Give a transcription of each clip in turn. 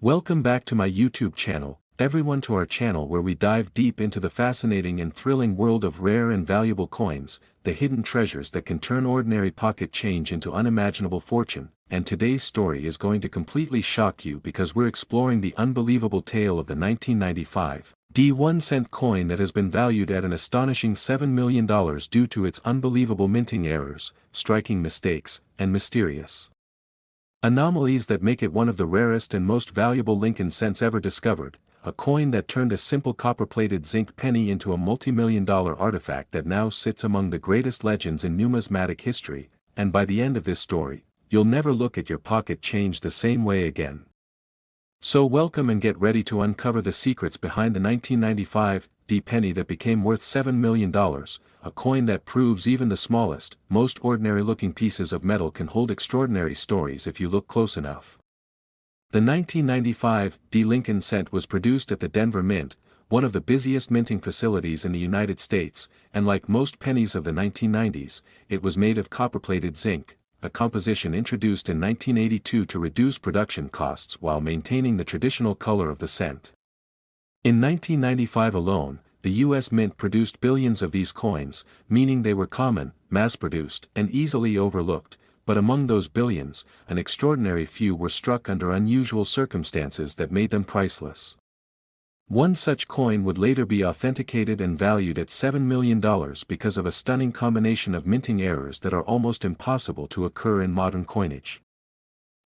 Welcome back to my YouTube channel, everyone, to our channel where we dive deep into the fascinating and thrilling world of rare and valuable coins, the hidden treasures that can turn ordinary pocket change into unimaginable fortune. And today's story is going to completely shock you because we're exploring the unbelievable tale of the 1995 1-cent coin that has been valued at an astonishing $7 million due to its unbelievable minting errors, striking mistakes, and mysterious anomalies that make it one of the rarest and most valuable Lincoln cents ever discovered, a coin that turned a simple copper-plated zinc penny into a multi-million-dollar artifact that now sits among the greatest legends in numismatic history, and by the end of this story, you'll never look at your pocket change the same way again. So welcome and get ready to uncover the secrets behind the 1995 penny that became worth $7 million, a coin that proves even the smallest, most ordinary-looking pieces of metal can hold extraordinary stories if you look close enough. The 1995 Lincoln cent was produced at the Denver Mint, one of the busiest minting facilities in the United States, and like most pennies of the 1990s, it was made of copper-plated zinc, a composition introduced in 1982 to reduce production costs while maintaining the traditional color of the cent. In 1995 alone, the U.S. Mint produced billions of these coins, meaning they were common, mass-produced, and easily overlooked, but among those billions, an extraordinary few were struck under unusual circumstances that made them priceless. One such coin would later be authenticated and valued at $7 million because of a stunning combination of minting errors that are almost impossible to occur in modern coinage.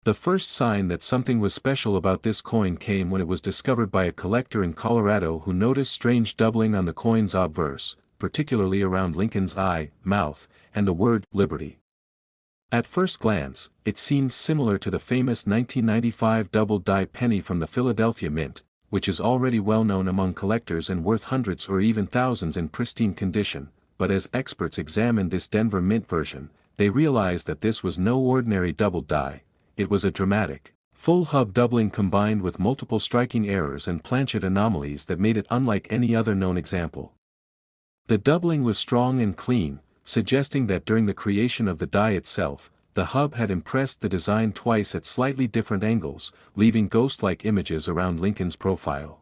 The first sign that something was special about this coin came when it was discovered by a collector in Colorado who noticed strange doubling on the coin's obverse, particularly around Lincoln's eye, mouth, and the word liberty. At first glance, it seemed similar to the famous 1995 double-die penny from the Philadelphia Mint, which is already well known among collectors and worth hundreds or even thousands in pristine condition, but as experts examined this Denver Mint version, they realized that this was no ordinary double-die. It was a dramatic, full hub doubling combined with multiple striking errors and planchet anomalies that made it unlike any other known example. The doubling was strong and clean, suggesting that during the creation of the die itself, the hub had impressed the design twice at slightly different angles, leaving ghost-like images around Lincoln's profile.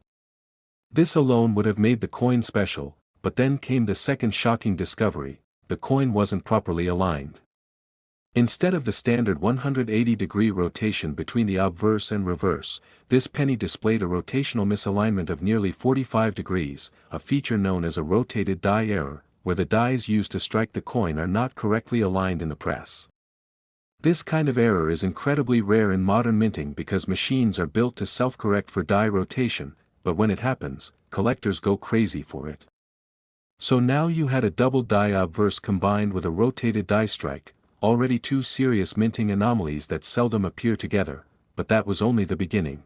This alone would have made the coin special, but then came the second shocking discovery: the coin wasn't properly aligned. Instead of the standard 180-degree rotation between the obverse and reverse, this penny displayed a rotational misalignment of nearly 45 degrees, a feature known as a rotated die error, where the dies used to strike the coin are not correctly aligned in the press. This kind of error is incredibly rare in modern minting because machines are built to self-correct for die rotation, but when it happens, collectors go crazy for it. So now you had a double die obverse combined with a rotated die strike, already two serious minting anomalies that seldom appear together, but that was only the beginning.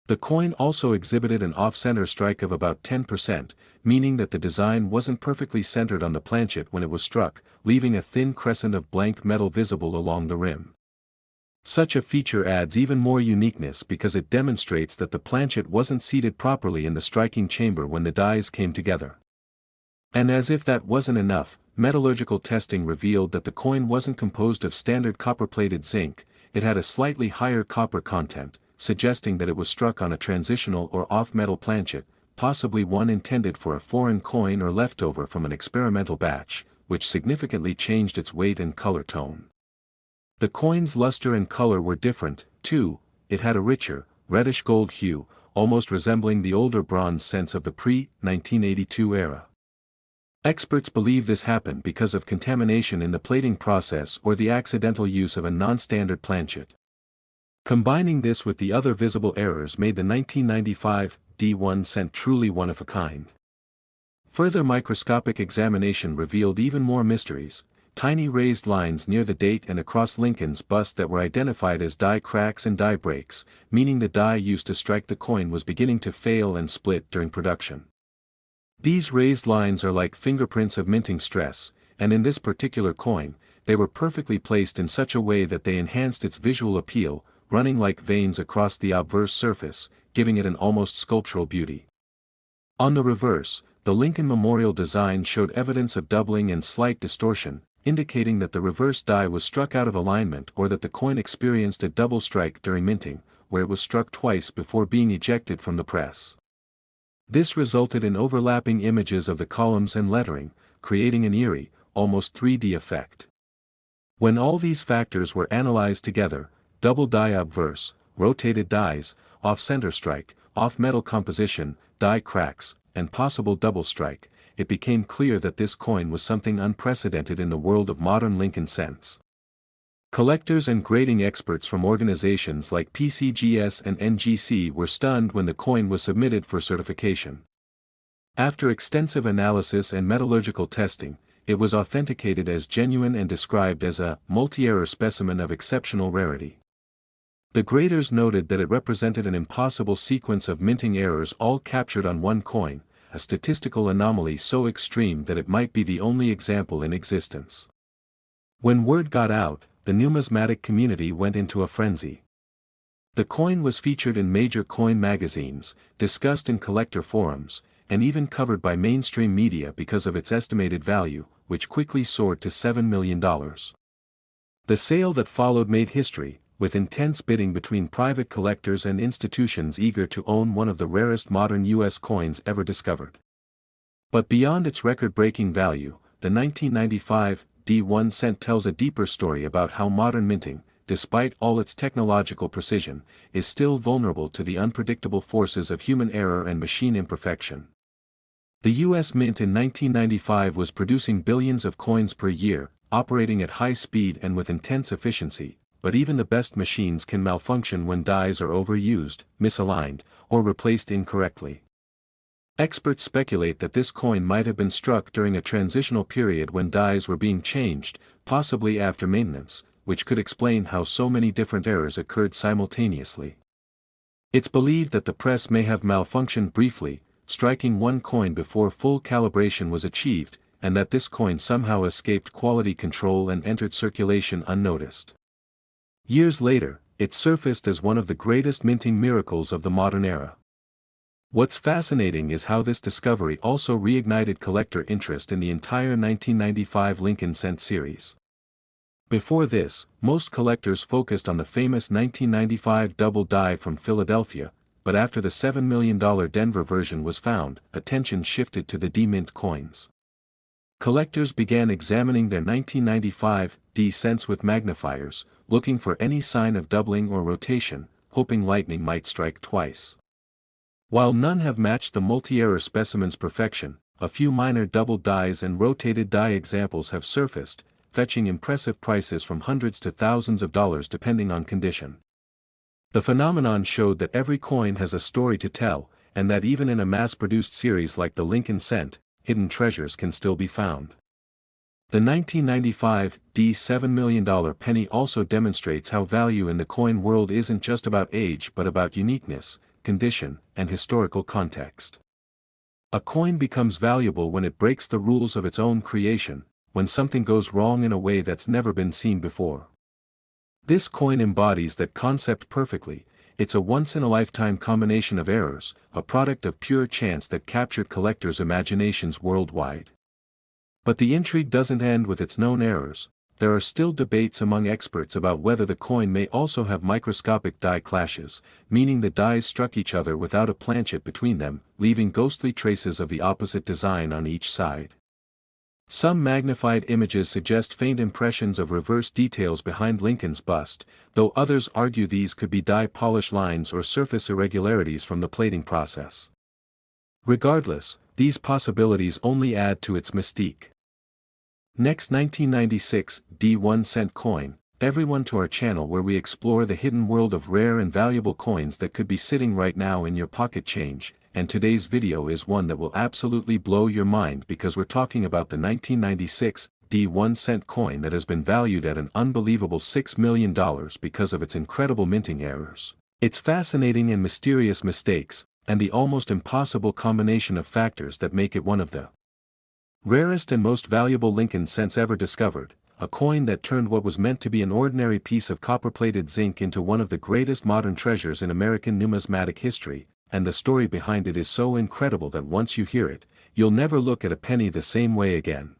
The coin also exhibited an off-center strike of about 10%, meaning that the design wasn't perfectly centered on the planchet when it was struck, leaving a thin crescent of blank metal visible along the rim. Such a feature adds even more uniqueness because it demonstrates that the planchet wasn't seated properly in the striking chamber when the dies came together. And as if that wasn't enough, metallurgical testing revealed that the coin wasn't composed of standard copper-plated zinc, it had a slightly higher copper content, suggesting that it was struck on a transitional or off-metal planchet, possibly one intended for a foreign coin or leftover from an experimental batch, which significantly changed its weight and color tone. The coin's luster and color were different, too. It had a richer, reddish-gold hue, almost resembling the older bronze cents of the pre-1982 era. Experts believe this happened because of contamination in the plating process or the accidental use of a non-standard planchet. Combining this with the other visible errors made the 1995 1-cent truly one of a kind. Further microscopic examination revealed even more mysteries: tiny raised lines near the date and across Lincoln's bust that were identified as die cracks and die breaks, meaning the die used to strike the coin was beginning to fail and split during production. These raised lines are like fingerprints of minting stress, and in this particular coin, they were perfectly placed in such a way that they enhanced its visual appeal, running like veins across the obverse surface, giving it an almost sculptural beauty. On the reverse, the Lincoln Memorial design showed evidence of doubling and slight distortion, indicating that the reverse die was struck out of alignment or that the coin experienced a double strike during minting, where it was struck twice before being ejected from the press. This resulted in overlapping images of the columns and lettering, creating an eerie, almost 3D effect. When all these factors were analyzed together, double die obverse, rotated dies, off-center strike, off-metal composition, die cracks, and possible double strike, it became clear that this coin was something unprecedented in the world of modern Lincoln cents. Collectors and grading experts from organizations like PCGS and NGC were stunned when the coin was submitted for certification. After extensive analysis and metallurgical testing, it was authenticated as genuine and described as a multi-error specimen of exceptional rarity. The graders noted that it represented an impossible sequence of minting errors all captured on one coin, a statistical anomaly so extreme that it might be the only example in existence. When word got out, the numismatic community went into a frenzy. The coin was featured in major coin magazines, discussed in collector forums, and even covered by mainstream media because of its estimated value, which quickly soared to $7 million. The sale that followed made history, with intense bidding between private collectors and institutions eager to own one of the rarest modern U.S. coins ever discovered. But beyond its record-breaking value, the 1995 D1 cent tells a deeper story about how modern minting, despite all its technological precision, is still vulnerable to the unpredictable forces of human error and machine imperfection. The U.S. Mint in 1995 was producing billions of coins per year, operating at high speed and with intense efficiency, but even the best machines can malfunction when dies are overused, misaligned, or replaced incorrectly. Experts speculate that this coin might have been struck during a transitional period when dies were being changed, possibly after maintenance, which could explain how so many different errors occurred simultaneously. It's believed that the press may have malfunctioned briefly, striking one coin before full calibration was achieved, and that this coin somehow escaped quality control and entered circulation unnoticed. Years later, it surfaced as one of the greatest minting miracles of the modern era. What's fascinating is how this discovery also reignited collector interest in the entire 1995 Lincoln cent series. Before this, most collectors focused on the famous 1995 double die from Philadelphia, but after the $7 million Denver version was found, attention shifted to the D-mint coins. Collectors began examining their 1995 D cents with magnifiers, looking for any sign of doubling or rotation, hoping lightning might strike twice. While none have matched the multi-error specimen's perfection, a few minor double dies and rotated die examples have surfaced, fetching impressive prices from hundreds to thousands of dollars depending on condition. The phenomenon showed that every coin has a story to tell, and that even in a mass-produced series like the Lincoln cent, hidden treasures can still be found. The 1995 D $7 million penny also demonstrates how value in the coin world isn't just about age but about uniqueness, condition, and historical context. A coin becomes valuable when it breaks the rules of its own creation, when something goes wrong in a way that's never been seen before. This coin embodies that concept perfectly. It's a once-in-a-lifetime combination of errors, a product of pure chance that captured collectors' imaginations worldwide. But the intrigue doesn't end with its known errors. There are still debates among experts about whether the coin may also have microscopic die clashes, meaning the dies struck each other without a planchet between them, leaving ghostly traces of the opposite design on each side. Some magnified images suggest faint impressions of reverse details behind Lincoln's bust, though others argue these could be die polish lines or surface irregularities from the plating process. Regardless, these possibilities only add to its mystique. Next, 1996 D1 cent coin. Everyone to our channel where we explore the hidden world of rare and valuable coins that could be sitting right now in your pocket change, and today's video is one that will absolutely blow your mind because we're talking about the 1996 D1 cent coin that has been valued at an unbelievable $6 million because of its incredible minting errors, its fascinating and mysterious mistakes, and the almost impossible combination of factors that make it one of the rarest and most valuable Lincoln cents ever discovered, a coin that turned what was meant to be an ordinary piece of copper-plated zinc into one of the greatest modern treasures in American numismatic history, and the story behind it is so incredible that once you hear it, you'll never look at a penny the same way again.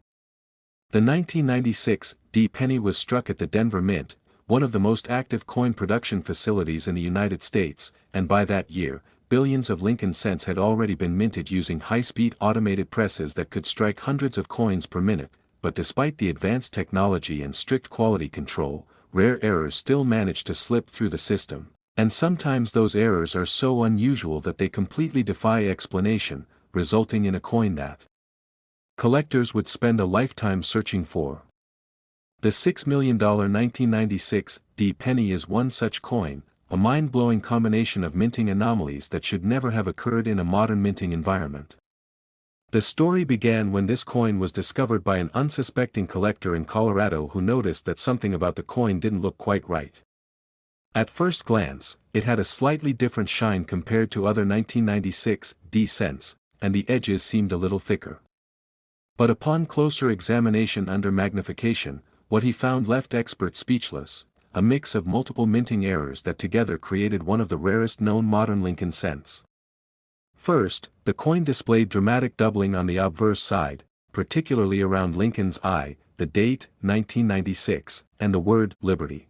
The 1996 D penny was struck at the Denver Mint, one of the most active coin production facilities in the United States, and by that year, billions of Lincoln cents had already been minted using high-speed automated presses that could strike hundreds of coins per minute. But despite the advanced technology and strict quality control, rare errors still manage to slip through the system, and sometimes those errors are so unusual that they completely defy explanation, resulting in a coin that collectors would spend a lifetime searching for. The $6 million 1996 D penny is one such coin, a mind-blowing combination of minting anomalies that should never have occurred in a modern minting environment. The story began when this coin was discovered by an unsuspecting collector in Colorado who noticed that something about the coin didn't look quite right. At first glance, it had a slightly different shine compared to other 1996 D cents, and the edges seemed a little thicker. But upon closer examination under magnification, what he found left experts speechless: a mix of multiple minting errors that together created one of the rarest known modern Lincoln cents. First, the coin displayed dramatic doubling on the obverse side, particularly around Lincoln's I, the date, 1996, and the word, Liberty.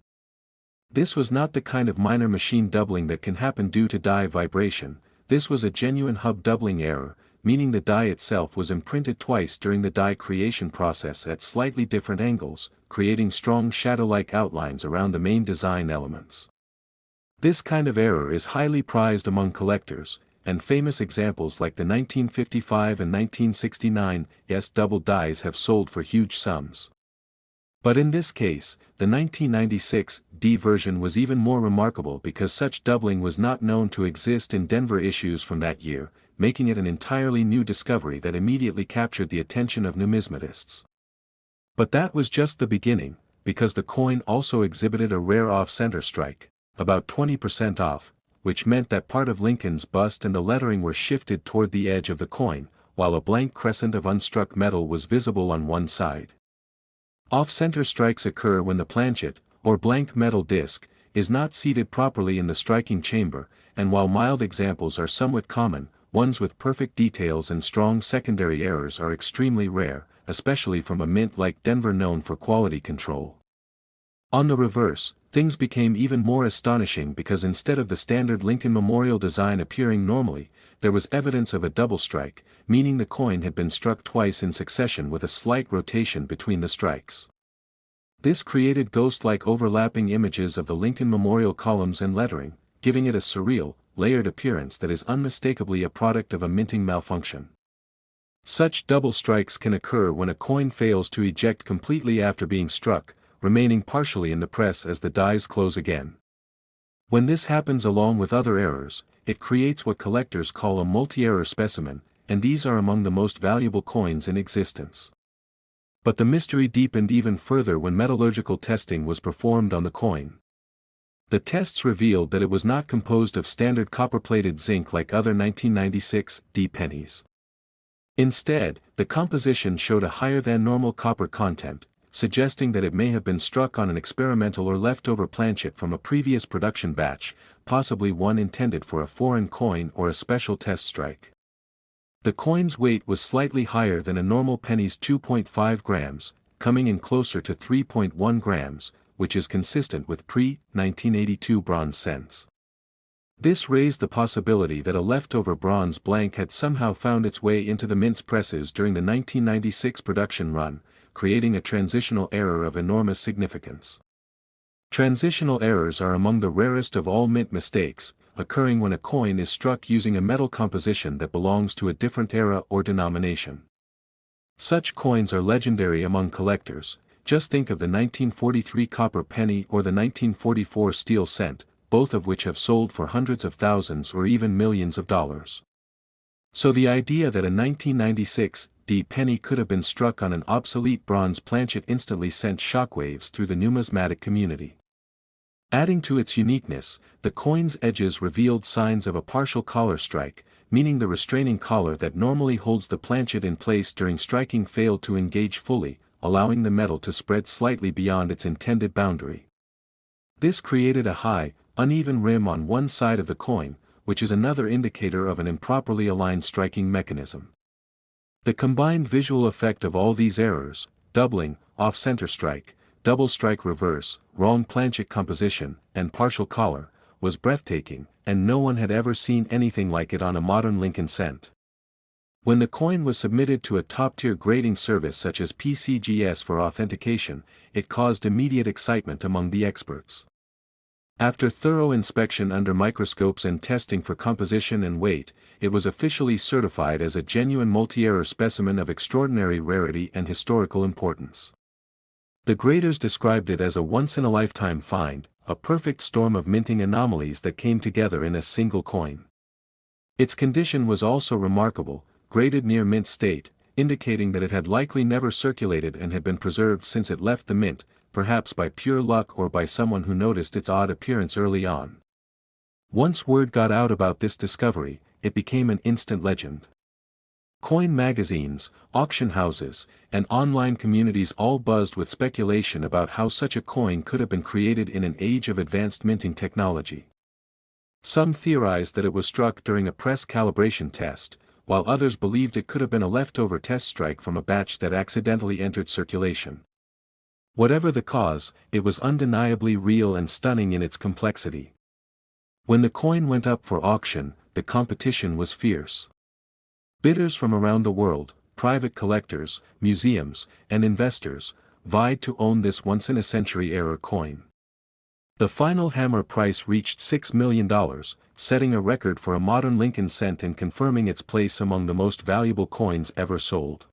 This was not the kind of minor machine doubling that can happen due to die vibration. This was a genuine hub doubling error, meaning the die itself was imprinted twice during the die creation process at slightly different angles, creating strong shadow-like outlines around the main design elements. This kind of error is highly prized among collectors, and famous examples like the 1955 and 1969 double dies have sold for huge sums. But in this case, the 1996 D version was even more remarkable because such doubling was not known to exist in Denver issues from that year, making it an entirely new discovery that immediately captured the attention of numismatists. But that was just the beginning, because the coin also exhibited a rare off-center strike, about 20% off, which meant that part of Lincoln's bust and the lettering were shifted toward the edge of the coin, while a blank crescent of unstruck metal was visible on one side. Off-center strikes occur when the planchet, or blank metal disc, is not seated properly in the striking chamber, and while mild examples are somewhat common, ones with perfect details and strong secondary errors are extremely rare, especially from a mint like Denver known for quality control. On the reverse, things became even more astonishing because instead of the standard Lincoln Memorial design appearing normally, there was evidence of a double strike, meaning the coin had been struck twice in succession with a slight rotation between the strikes. This created ghost-like overlapping images of the Lincoln Memorial columns and lettering, giving it a surreal, layered appearance that is unmistakably a product of a minting malfunction. Such double strikes can occur when a coin fails to eject completely after being struck, remaining partially in the press as the dies close again. When this happens along with other errors, it creates what collectors call a multi-error specimen, and these are among the most valuable coins in existence. But the mystery deepened even further when metallurgical testing was performed on the coin. The tests revealed that it was not composed of standard copper-plated zinc like other 1996 D pennies. Instead, the composition showed a higher-than-normal copper content, suggesting that it may have been struck on an experimental or leftover planchet from a previous production batch, possibly one intended for a foreign coin or a special test strike. The coin's weight was slightly higher than a normal penny's 2.5 grams, coming in closer to 3.1 grams, which is consistent with pre-1982 bronze cents. This raised the possibility that a leftover bronze blank had somehow found its way into the mint's presses during the 1996 production run, creating a transitional error of enormous significance. Transitional errors are among the rarest of all mint mistakes, occurring when a coin is struck using a metal composition that belongs to a different era or denomination. Such coins are legendary among collectors. Just think of the 1943 copper penny or the 1944 steel cent, both of which have sold for hundreds of thousands or even millions of dollars. So the idea that a 1996 D penny could have been struck on an obsolete bronze planchet instantly sent shockwaves through the numismatic community. Adding to its uniqueness, the coin's edges revealed signs of a partial collar strike, meaning the restraining collar that normally holds the planchet in place during striking failed to engage fully, allowing the metal to spread slightly beyond its intended boundary. This created a high, uneven rim on one side of the coin, which is another indicator of an improperly aligned striking mechanism. The combined visual effect of all these errors, doubling, off-center strike, double strike reverse, wrong planchet composition, and partial collar, was breathtaking, and no one had ever seen anything like it on a modern Lincoln cent. When the coin was submitted to a top-tier grading service such as PCGS for authentication, it caused immediate excitement among the experts. After thorough inspection under microscopes and testing for composition and weight, it was officially certified as a genuine multi-error specimen of extraordinary rarity and historical importance. The graders described it as a once-in-a-lifetime find, a perfect storm of minting anomalies that came together in a single coin. Its condition was also remarkable, graded near mint state, indicating that it had likely never circulated and had been preserved since it left the mint, perhaps by pure luck or by someone who noticed its odd appearance early on. Once word got out about this discovery, it became an instant legend. Coin magazines, auction houses, and online communities all buzzed with speculation about how such a coin could have been created in an age of advanced minting technology. Some theorized that it was struck during a press calibration test, while others believed it could have been a leftover test strike from a batch that accidentally entered circulation. Whatever the cause, it was undeniably real and stunning in its complexity. When the coin went up for auction, the competition was fierce. Bidders from around the world, private collectors, museums, and investors, vied to own this once-in-a-century error coin. The final hammer price reached $6 million, setting a record for a modern Lincoln cent and confirming its place among the most valuable coins ever sold.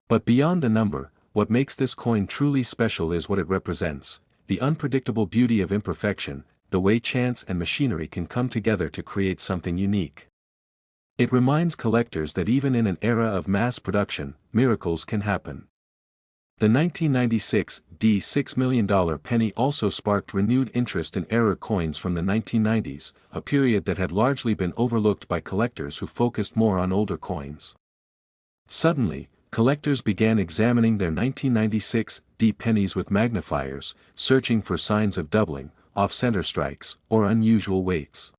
But beyond the number, what makes this coin truly special is what it represents, the unpredictable beauty of imperfection, the way chance and machinery can come together to create something unique. It reminds collectors that even in an era of mass production, miracles can happen. The 1996 $6 million penny also sparked renewed interest in error coins from the 1990s, a period that had largely been overlooked by collectors who focused more on older coins. Suddenly, collectors began examining their 1996 pennies with magnifiers, searching for signs of doubling, off-center strikes, or unusual weights.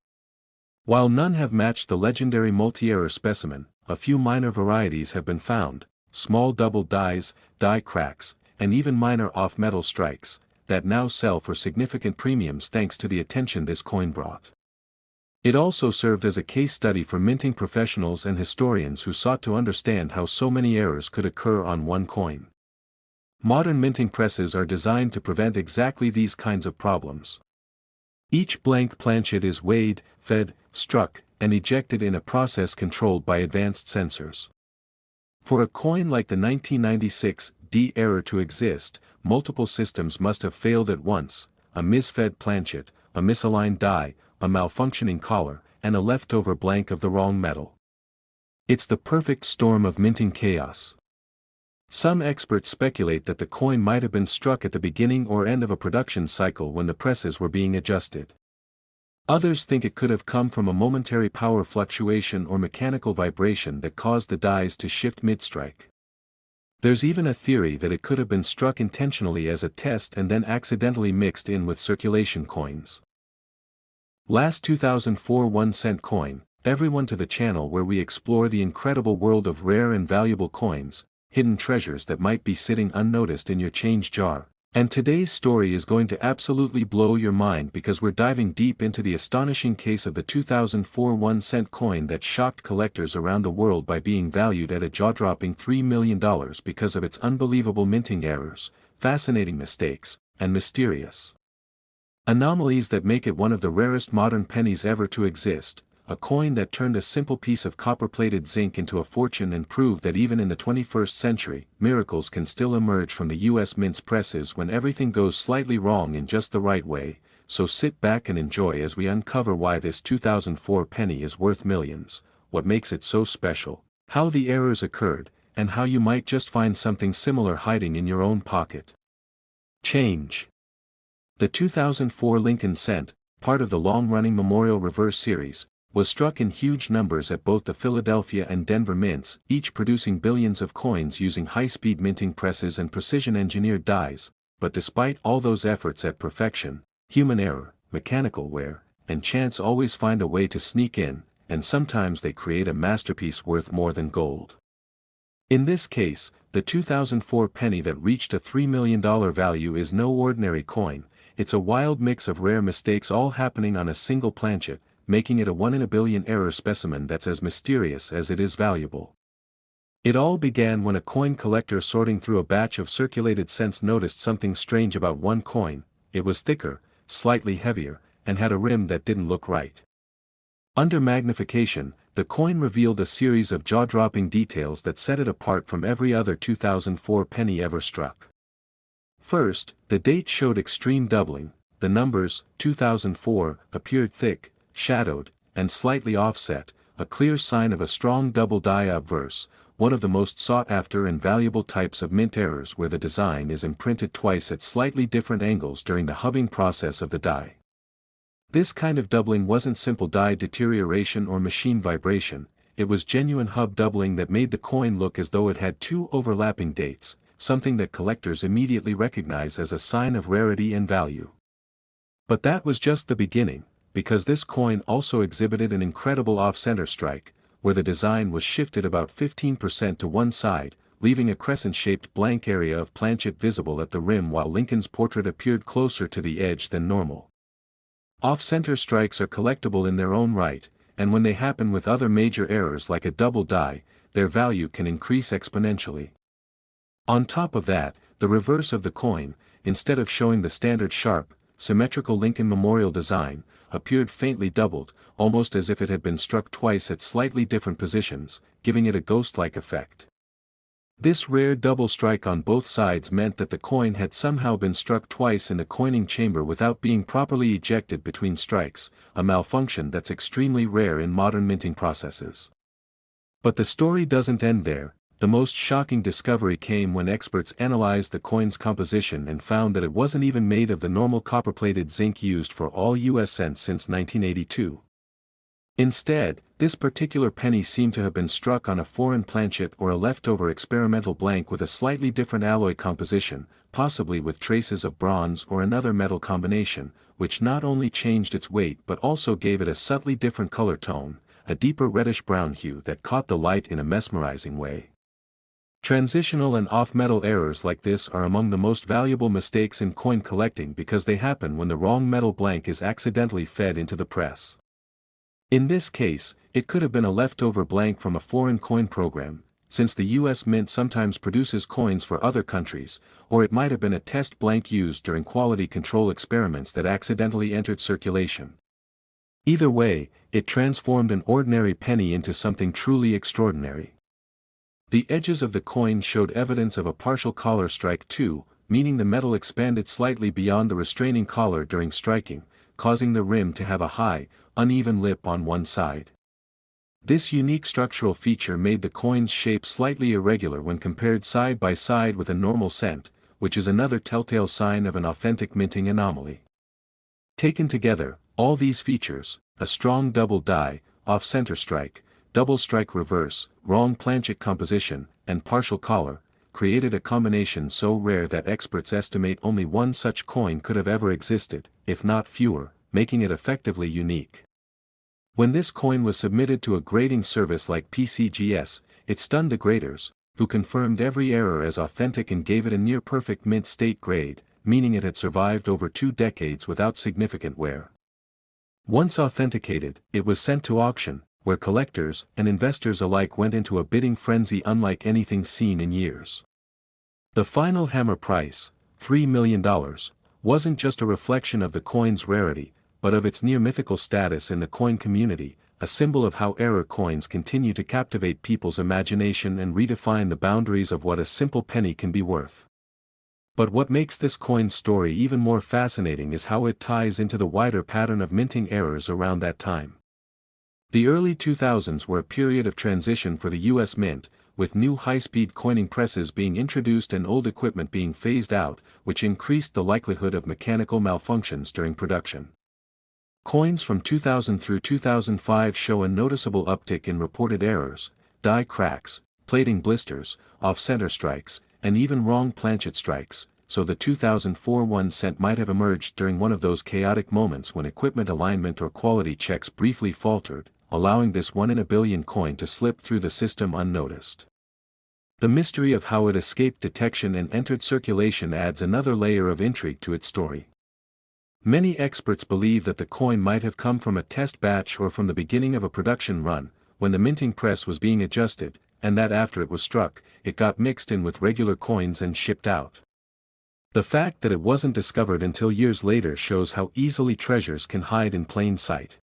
While none have matched the legendary multi-error specimen, a few minor varieties have been found, small double dies, die cracks, and even minor off-metal strikes, that now sell for significant premiums thanks to the attention this coin brought. It also served as a case study for minting professionals and historians who sought to understand how so many errors could occur on one coin. Modern minting presses are designed to prevent exactly these kinds of problems. Each blank planchet is weighed, fed, struck, and ejected in a process controlled by advanced sensors. For a coin like the 1996 error to exist, multiple systems must have failed at once: a misfed planchet, a misaligned die, a malfunctioning collar, and a leftover blank of the wrong metal. It's the perfect storm of minting chaos. Some experts speculate that the coin might have been struck at the beginning or end of a production cycle when the presses were being adjusted. Others think it could have come from a momentary power fluctuation or mechanical vibration that caused the dies to shift mid-strike. There's even a theory that it could have been struck intentionally as a test and then accidentally mixed in with circulation coins. Last 2004 1-cent coin, everyone to the channel where we explore the incredible world of rare and valuable coins, hidden treasures that might be sitting unnoticed in your change jar. And today's story is going to absolutely blow your mind because we're diving deep into the astonishing case of the 2004 1-cent coin that shocked collectors around the world by being valued at a jaw-dropping $3 million because of its unbelievable minting errors, fascinating mistakes, and mysterious anomalies that make it one of the rarest modern pennies ever to exist, a coin that turned a simple piece of copper-plated zinc into a fortune and proved that even in the 21st century, miracles can still emerge from the U.S. Mint's presses when everything goes slightly wrong in just the right way. So sit back and enjoy as we uncover why this 2004 penny is worth millions, what makes it so special, how the errors occurred, and how you might just find something similar hiding in your own pocket. Change. The 2004 Lincoln cent, part of the long-running Memorial Reverse series, was struck in huge numbers at both the Philadelphia and Denver mints, each producing billions of coins using high-speed minting presses and precision-engineered dies, but despite all those efforts at perfection, human error, mechanical wear, and chance always find a way to sneak in, and sometimes they create a masterpiece worth more than gold. In this case, the 2004 penny that reached a $3 million value is no ordinary coin. It's a wild mix of rare mistakes all happening on a single planchet, making it a 1 in a billion error specimen that's as mysterious as it is valuable. It all began when a coin collector sorting through a batch of circulated cents noticed something strange about one coin. It was thicker, slightly heavier, and had a rim that didn't look right. Under magnification, the coin revealed a series of jaw-dropping details that set it apart from every other 2004 penny ever struck. First, the date showed extreme doubling. The numbers, 2004, appeared thick, shadowed, and slightly offset, a clear sign of a strong double die obverse, one of the most sought-after and valuable types of mint errors where the design is imprinted twice at slightly different angles during the hubbing process of the die. This kind of doubling wasn't simple die deterioration or machine vibration, it was genuine hub doubling that made the coin look as though it had two overlapping dates, something that collectors immediately recognize as a sign of rarity and value. But that was just the beginning, because this coin also exhibited an incredible off-center strike, where the design was shifted about 15% to one side, leaving a crescent-shaped blank area of planchet visible at the rim while Lincoln's portrait appeared closer to the edge than normal. Off-center strikes are collectible in their own right, and when they happen with other major errors like a double die, their value can increase exponentially. On top of that, the reverse of the coin, instead of showing the standard sharp, symmetrical Lincoln Memorial design, appeared faintly doubled, almost as if it had been struck twice at slightly different positions, giving it a ghost-like effect. This rare double strike on both sides meant that the coin had somehow been struck twice in the coining chamber without being properly ejected between strikes, a malfunction that's extremely rare in modern minting processes. But the story doesn't end there. The most shocking discovery came when experts analyzed the coin's composition and found that it wasn't even made of the normal copper-plated zinc used for all U.S. cents since 1982. Instead, this particular penny seemed to have been struck on a foreign planchet or a leftover experimental blank with a slightly different alloy composition, possibly with traces of bronze or another metal combination, which not only changed its weight but also gave it a subtly different color tone, a deeper reddish-brown hue that caught the light in a mesmerizing way. Transitional and off-metal errors like this are among the most valuable mistakes in coin collecting because they happen when the wrong metal blank is accidentally fed into the press. In this case, it could have been a leftover blank from a foreign coin program, since the U.S. Mint sometimes produces coins for other countries, or it might have been a test blank used during quality control experiments that accidentally entered circulation. Either way, it transformed an ordinary penny into something truly extraordinary. The edges of the coin showed evidence of a partial collar strike too, meaning the metal expanded slightly beyond the restraining collar during striking, causing the rim to have a high, uneven lip on one side. This unique structural feature made the coin's shape slightly irregular when compared side by side with a normal cent, which is another telltale sign of an authentic minting anomaly. Taken together, all these features, a strong double die, off-center strike, double strike reverse, wrong planchet composition, and partial collar, created a combination so rare that experts estimate only one such coin could have ever existed, if not fewer, making it effectively unique. When this coin was submitted to a grading service like PCGS, it stunned the graders, who confirmed every error as authentic and gave it a near-perfect mint state grade, meaning it had survived over 2 decades without significant wear. Once authenticated, it was sent to auction, where collectors and investors alike went into a bidding frenzy unlike anything seen in years. The final hammer price, $3 million, wasn't just a reflection of the coin's rarity, but of its near-mythical status in the coin community, a symbol of how error coins continue to captivate people's imagination and redefine the boundaries of what a simple penny can be worth. But what makes this coin's story even more fascinating is how it ties into the wider pattern of minting errors around that time. The early 2000s were a period of transition for the U.S. Mint, with new high-speed coining presses being introduced and old equipment being phased out, which increased the likelihood of mechanical malfunctions during production. Coins from 2000 through 2005 show a noticeable uptick in reported errors, die cracks, plating blisters, off-center strikes, and even wrong planchet strikes, so the 2004 1 cent might have emerged during one of those chaotic moments when equipment alignment or quality checks briefly faltered, allowing this 1 in a billion coin to slip through the system unnoticed. The mystery of how it escaped detection and entered circulation adds another layer of intrigue to its story. Many experts believe that the coin might have come from a test batch or from the beginning of a production run, when the minting press was being adjusted, and that after it was struck, it got mixed in with regular coins and shipped out. The fact that it wasn't discovered until years later shows how easily treasures can hide in plain sight.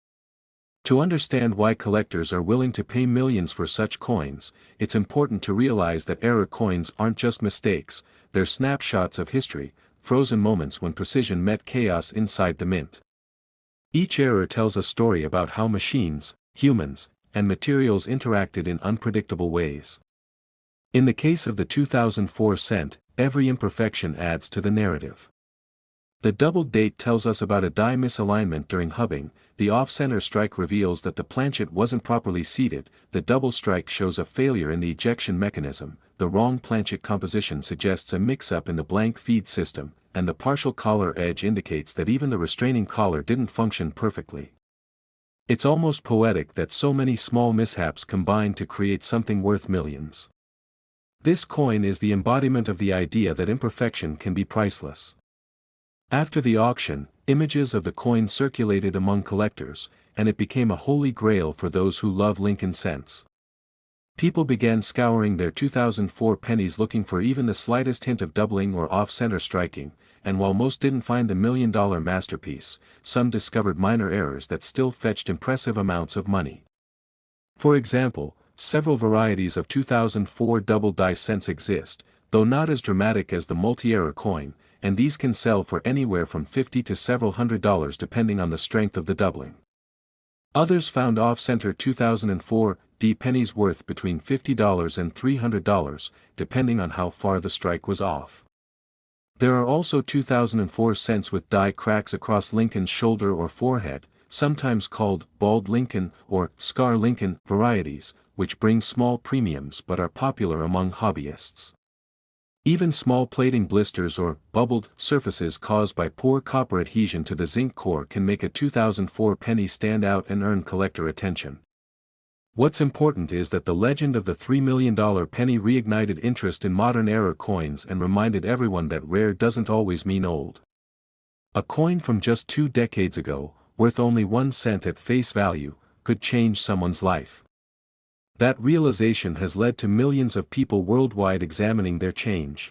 To understand why collectors are willing to pay millions for such coins, it's important to realize that error coins aren't just mistakes, they're snapshots of history, frozen moments when precision met chaos inside the mint. Each error tells a story about how machines, humans, and materials interacted in unpredictable ways. In the case of the 2004 cent, every imperfection adds to the narrative. The doubled date tells us about a die misalignment during hubbing, the off-center strike reveals that the planchet wasn't properly seated, the double strike shows a failure in the ejection mechanism, the wrong planchet composition suggests a mix-up in the blank feed system, and the partial collar edge indicates that even the restraining collar didn't function perfectly. It's almost poetic that so many small mishaps combine to create something worth millions. This coin is the embodiment of the idea that imperfection can be priceless. After the auction, images of the coin circulated among collectors, and it became a holy grail for those who love Lincoln cents. People began scouring their 2004 pennies looking for even the slightest hint of doubling or off-center striking, and while most didn't find the million-dollar masterpiece, some discovered minor errors that still fetched impressive amounts of money. For example, several varieties of 2004 double-die cents exist, though not as dramatic as the multi-error coin, and these can sell for anywhere from $50 to several $100 depending on the strength of the doubling. Others found off-center 2004 D pennies worth between $50 and $300, depending on how far the strike was off. There are also 2004 cents with die cracks across Lincoln's shoulder or forehead, sometimes called bald Lincoln or scar Lincoln varieties, which bring small premiums but are popular among hobbyists. Even small plating blisters or bubbled surfaces caused by poor copper adhesion to the zinc core can make a 2004 penny stand out and earn collector attention. What's important is that the legend of the $3 million penny reignited interest in modern era coins and reminded everyone that rare doesn't always mean old. A coin from just 2 decades ago, worth only 1 cent at face value, could change someone's life. That realization has led to millions of people worldwide examining their change.